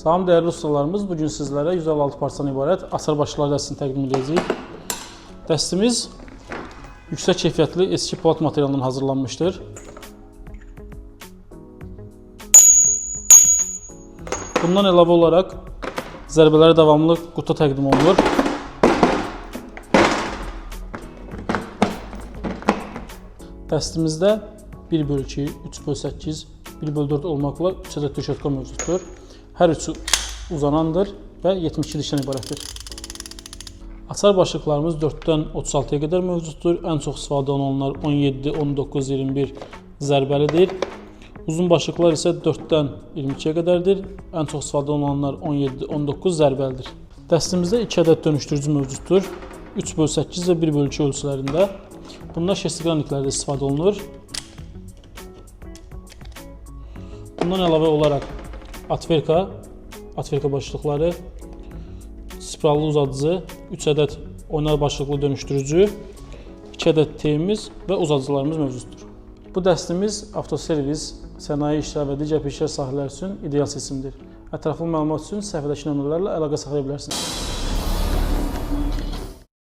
Salam dəyərli ustalarımız, bugün sizlərə 156 parçadan ibarət açar başlıqlar dəstəsini təqdim edəcəyik. Dəstimiz yüksək keyfiyyətli eski polat materialından hazırlanmışdır. Bundan əlavə olaraq zərbələrə davamlı qutu təqdim olunur. Dəstimizdə 1/2, 3/8, 1/4 olmaqla 3 ədəd döşətqə mövcuddur. Hər üçü uzanandır və 72 dişdən ibarətdir. Açar başlıqlarımız 4-dən 36-ya qədər mövcuddur. Ən çox istifadə olunanlar 17, 19, 21 zərbəlidir. Uzun başlıqlar isə 4-dən 22-yə qədərdir. Ən çox istifadə olunanlar 17, 19 zərbəlidir. Dəstimizdə 2 ədəd dönüşdürücü mövcuddur. 3/8 və 1/2 ölçülərində. Bunlar şestigranliklərdə istifadə olunur. Bundan əlavə olaraq atverka başlıqları, spirallı uzadıcı, 3 ədəd oynar başlıqlı dönüşdürücü, 2 ədəd teyimiz və uzadıcılarımız mövcuddur. Bu dəstimiz avtoservis, sənaye işləri və digər peşəkar sahələr üçün ideal seçimdir. Ətraflı məlumat üçün səhifədəki nömrələrlə əlaqə saxlaya bilərsiniz.